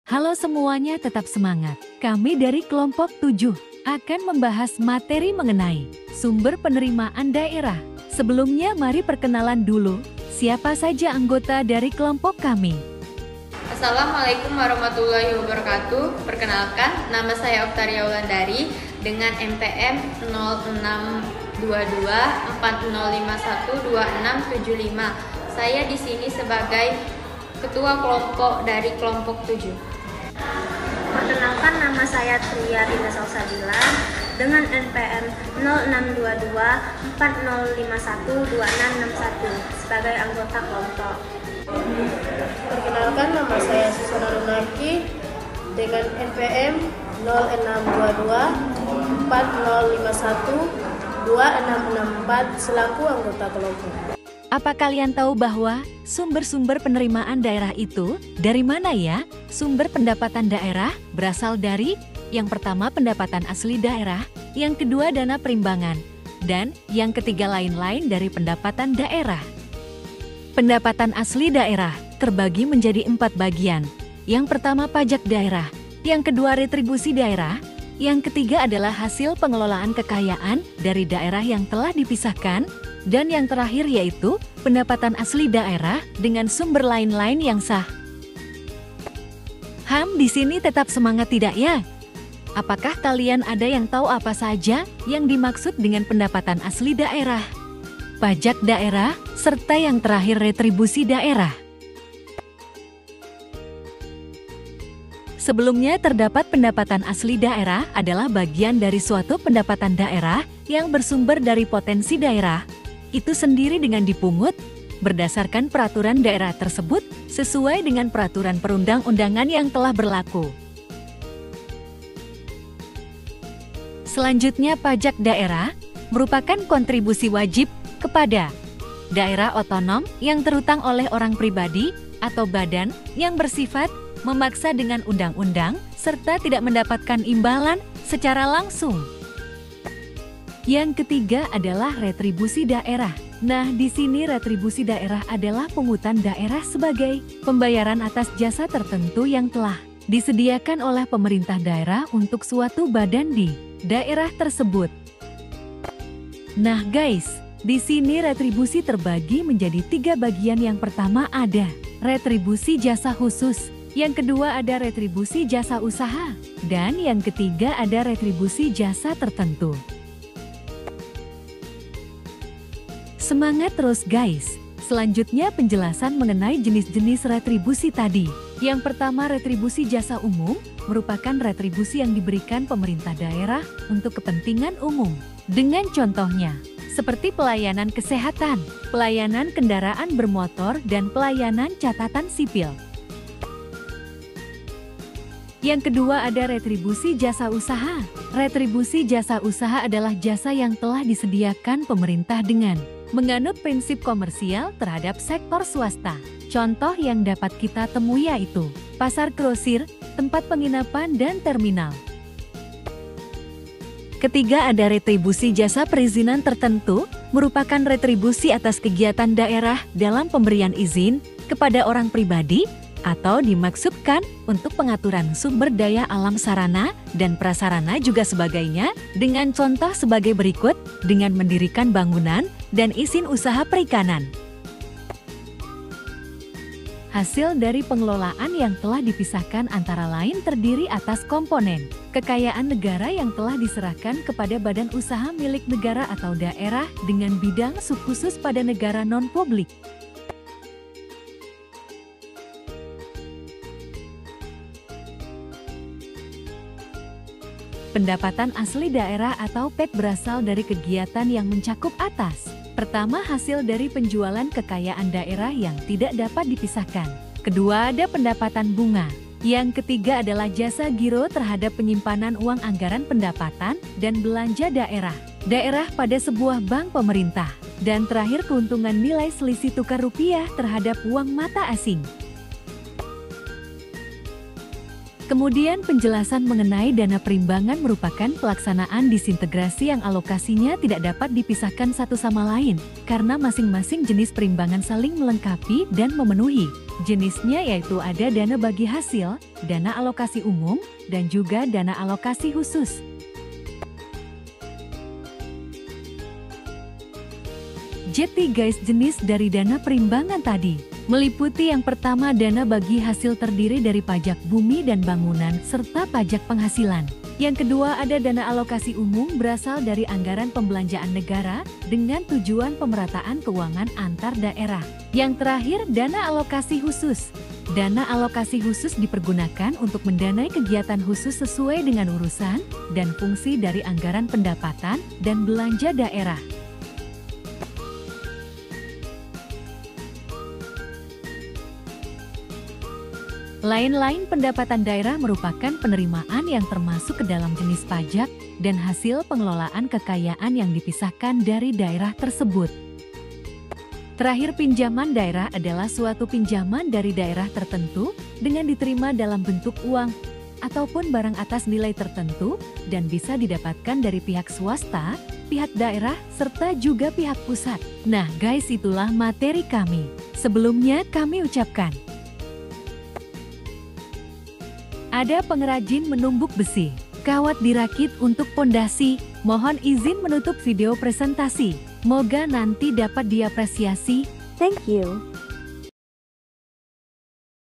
Halo semuanya, tetap semangat. Kami dari kelompok 7 akan membahas materi mengenai sumber penerimaan daerah. Sebelumnya mari perkenalan dulu, siapa saja anggota dari kelompok kami. Assalamualaikum warahmatullahi wabarakatuh. Perkenalkan, nama saya Oktaria Wulandari dengan NPM 062240512675. Saya di sini sebagai ketua kelompok dari kelompok 7. Perkenalkan, nama saya Tria Dinda Salsabila dengan NPM 062240512661 sebagai anggota kelompok. Perkenalkan, nama saya Susana Runarki dengan NPM 062240512664 selaku anggota kelompok. Apa kalian tahu bahwa sumber-sumber penerimaan daerah itu dari mana ya? Sumber pendapatan daerah berasal dari yang pertama pendapatan asli daerah, yang kedua dana perimbangan, dan yang ketiga lain-lain dari pendapatan daerah. Pendapatan asli daerah terbagi menjadi 4 bagian. Yang pertama pajak daerah, yang kedua retribusi daerah, yang ketiga adalah hasil pengelolaan kekayaan dari daerah yang telah dipisahkan, dan yang terakhir yaitu pendapatan asli daerah dengan sumber lain-lain yang sah. Di sini tetap semangat tidak ya? Apakah kalian ada yang tahu apa saja yang dimaksud dengan pendapatan asli daerah, pajak daerah, serta yang terakhir retribusi daerah? Sebelumnya terdapat pendapatan asli daerah adalah bagian dari suatu pendapatan daerah yang bersumber dari potensi daerah itu sendiri dengan dipungut berdasarkan peraturan daerah tersebut sesuai dengan peraturan perundang-undangan yang telah berlaku. Selanjutnya pajak daerah merupakan kontribusi wajib kepada daerah otonom yang terhutang oleh orang pribadi atau badan yang bersifat memaksa dengan undang-undang serta tidak mendapatkan imbalan secara langsung. Yang ketiga adalah retribusi daerah. Nah, di sini retribusi daerah adalah pungutan daerah sebagai pembayaran atas jasa tertentu yang telah disediakan oleh pemerintah daerah untuk suatu badan di daerah tersebut. Nah guys, di sini retribusi terbagi menjadi 3 bagian. Yang pertama ada retribusi jasa khusus, yang kedua ada retribusi jasa usaha, dan yang ketiga ada retribusi jasa tertentu. Semangat terus guys! Selanjutnya penjelasan mengenai jenis-jenis retribusi tadi. Yang pertama retribusi jasa umum merupakan retribusi yang diberikan pemerintah daerah untuk kepentingan umum. Dengan contohnya, seperti pelayanan kesehatan, pelayanan kendaraan bermotor, dan pelayanan catatan sipil. Yang kedua ada retribusi jasa usaha. Retribusi jasa usaha adalah jasa yang telah disediakan pemerintah dengan menganut prinsip komersial terhadap sektor swasta. Contoh yang dapat kita temui yaitu pasar grosir, tempat penginapan, dan terminal. Ketiga ada retribusi jasa perizinan tertentu, merupakan retribusi atas kegiatan daerah dalam pemberian izin kepada orang pribadi atau dimaksudkan untuk pengaturan sumber daya alam sarana dan prasarana juga sebagainya, dengan contoh sebagai berikut, dengan mendirikan bangunan dan izin usaha perikanan. Hasil dari pengelolaan yang telah dipisahkan antara lain terdiri atas komponen kekayaan negara yang telah diserahkan kepada badan usaha milik negara atau daerah dengan bidang subkhusus pada negara non-publik. Pendapatan asli daerah atau PAD berasal dari kegiatan yang mencakup atas. Pertama, hasil dari penjualan kekayaan daerah yang tidak dapat dipisahkan. Kedua, ada pendapatan bunga. Yang ketiga adalah jasa giro terhadap penyimpanan uang anggaran pendapatan dan belanja daerah pada sebuah bank pemerintah. Dan terakhir, keuntungan nilai selisih tukar rupiah terhadap uang mata asing. Kemudian penjelasan mengenai dana perimbangan merupakan pelaksanaan disintegrasi yang alokasinya tidak dapat dipisahkan satu sama lain, karena masing-masing jenis perimbangan saling melengkapi dan memenuhi Jenisnya yaitu ada dana bagi hasil, dana alokasi umum, dan juga dana alokasi khusus. Jadi guys, jenis dari dana perimbangan tadi meliputi yang pertama dana bagi hasil terdiri dari pajak bumi dan bangunan serta pajak penghasilan. Yang kedua ada dana alokasi umum berasal dari anggaran pembelanjaan negara dengan tujuan pemerataan keuangan antar daerah. Yang terakhir dana alokasi khusus. Dana alokasi khusus dipergunakan untuk mendanai kegiatan khusus sesuai dengan urusan dan fungsi dari anggaran pendapatan dan belanja daerah. Lain-lain pendapatan daerah merupakan penerimaan yang termasuk ke dalam jenis pajak dan hasil pengelolaan kekayaan yang dipisahkan dari daerah tersebut. Terakhir, pinjaman daerah adalah suatu pinjaman dari daerah tertentu dengan diterima dalam bentuk uang ataupun barang atas nilai tertentu dan bisa didapatkan dari pihak swasta, pihak daerah, serta juga pihak pusat. Nah guys, itulah materi kami. Sebelumnya kami ucapkan ada pengrajin menumbuk besi, kawat dirakit untuk pondasi. Mohon izin menutup video presentasi. Moga nanti dapat diapresiasi. Thank you.